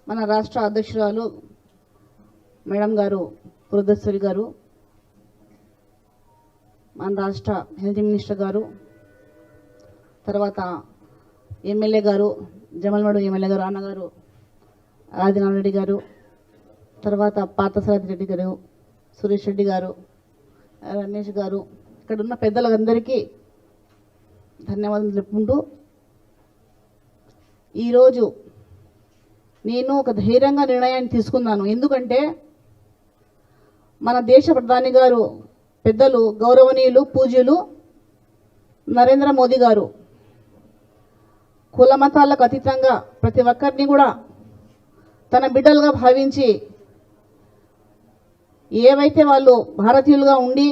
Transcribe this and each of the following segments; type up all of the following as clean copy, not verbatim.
మన రాష్ట్ర అధ్యక్షురాలు మేడం గారు పురంధేశ్వరి గారు, మన రాష్ట్ర హెల్త్ మినిస్టర్ గారు, తర్వాత ఎమ్మెల్యే గారు జమల్మడు ఎమ్మెల్యే గారు అన్నగారు ఆదినారాయణ రెడ్డి గారు, తర్వాత పార్థసారథి రెడ్డి గారు, సురేష్ రెడ్డి గారు, రమేష్ గారు, ఇక్కడ ఉన్న పెద్దలందరికీ ధన్యవాదాలు చెప్పుకుంటూ, ఈరోజు నేను ఒక ధైర్యంగా నిర్ణయాన్ని తీసుకున్నాను. ఎందుకంటే మన దేశ ప్రధాని గారు పెద్దలు గౌరవనీయులు పూజ్యులు నరేంద్ర మోదీ గారు కుల మతాలకు అతీతంగా ప్రతి ఒక్కరిని కూడా తన బిడ్డలుగా భావించి, ఏవైతే వాళ్ళు భారతీయులుగా ఉండి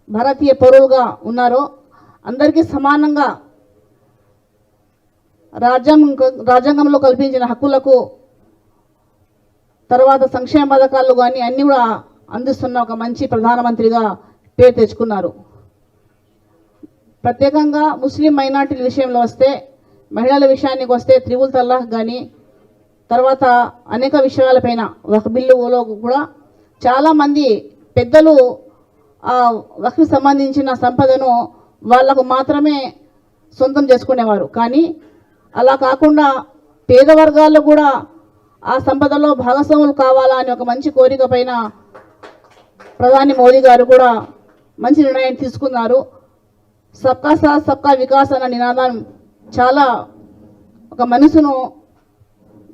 భారతీయ పౌరులుగా ఉన్నారో అందరికీ సమానంగా రాజ్యాంగంలో కల్పించిన హక్కులకు, తర్వాత సంక్షేమ పథకాలు కానీ అన్నీ కూడా అందిస్తున్న ఒక మంచి ప్రధానమంత్రిగా పేరు తెచ్చుకున్నారు. ప్రత్యేకంగా ముస్లిం మైనార్టీల విషయంలో వస్తే, మహిళల విషయానికి వస్తే త్రిపుల్ తలాక్ కానీ, తర్వాత అనేక విషయాలపైన వక్ఫ్ బిల్లులో కూడా చాలామంది పెద్దలు ఆ వక్ఫ్కి సంబంధించిన సంపదను వాళ్లకు మాత్రమే సొంతం చేసుకునేవారు. కానీ అలా కాకుండా పేద వర్గాల్లో కూడా ఆ సంపదలో భాగస్వాములు కావాలా అని ఒక మంచి కోరిక పైన ప్రధాని మోదీ గారు కూడా మంచి నిర్ణయం తీసుకున్నారు. సబ్కా సాత్ సబ్కా వికాస్ అన్న నినాదం చాలా ఒక మనసును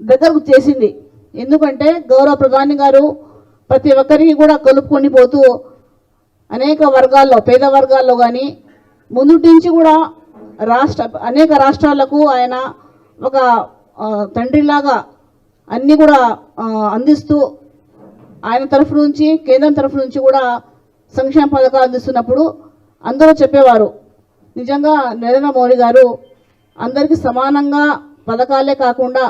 దగ్గరకు చేసింది. ఎందుకంటే గౌరవ ప్రధాని గారు ప్రతి ఒక్కరికి కూడా కలుపుకొని పోతూ అనేక వర్గాల్లో, పేద వర్గాల్లో కానీ ముందుటి నుంచి కూడా అనేక రాష్ట్రాలకు ఆయన ఒక తండ్రిలాగా అన్నీ కూడా అందిస్తూ, ఆయన తరఫు నుంచి కేంద్రం తరఫు నుంచి కూడా సంక్షేమ పథకాలు అందిస్తున్నప్పుడు అందరూ చెప్పేవారు, నిజంగా నరేంద్ర మోడీ గారు అందరికీ సమానంగా పథకాలే కాకుండా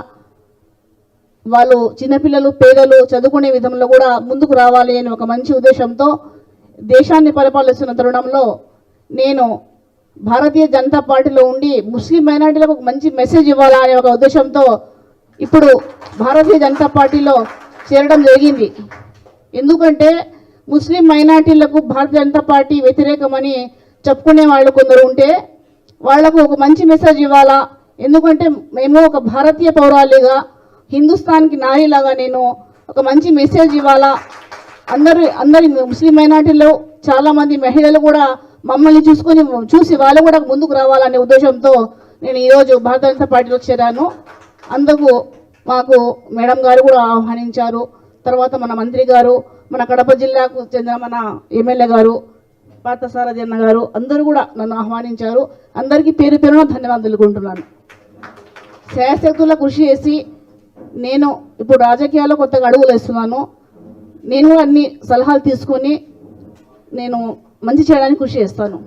వాళ్ళు చిన్నపిల్లలు పేదలు చదువుకునే విధంలో కూడా ముందుకు రావాలి అని ఒక మంచి ఉద్దేశంతో దేశాన్ని పరిపాలిస్తున్న తరుణంలో నేను భారతీయ జనతా పార్టీలో ఉండి ముస్లిం మైనార్టీలకు ఒక మంచి మెసేజ్ ఇవ్వాలా అనే ఒక ఉద్దేశంతో ఇప్పుడు భారతీయ జనతా పార్టీలో చేరడం జరిగింది. ఎందుకంటే ముస్లిం మైనార్టీలకు భారతీయ జనతా పార్టీ వ్యతిరేకమని చెప్పుకునే వాళ్ళు కొందరు ఉంటే వాళ్లకు ఒక మంచి మెసేజ్ ఇవ్వాలా. ఎందుకంటే మేము ఒక భారతీయ పౌరాలిగా, హిందుస్థాన్కి నారీలాగా నేను ఒక మంచి మెసేజ్ ఇవ్వాలా. అందరి ముస్లిం మైనార్టీలో చాలామంది మహిళలు కూడా మమ్మల్ని చూసి వాళ్ళు కూడా ముందుకు రావాలనే ఉద్దేశంతో నేను ఈరోజు భారతీయ జనతా పార్టీలో చేరాను. అందుకు మాకు మేడం గారు కూడా ఆహ్వానించారు. తర్వాత మన మంత్రి గారు, మన కడప జిల్లాకు చెందిన మన ఎమ్మెల్యే గారు పార్థసారథి అన్న గారు అందరూ కూడా నన్ను ఆహ్వానించారు. అందరికీ పేరు పేరున ధన్యవాదాలు తెలుపుకుంటున్నాను. శాయశక్తుల కృషి చేసి నేను ఇప్పుడు రాజకీయాల్లో కొత్తగా అడుగులు వేస్తున్నాను. నేను అన్ని సలహాలు తీసుకొని నేను మంచి చేయడానికి కృషి చేస్తాను.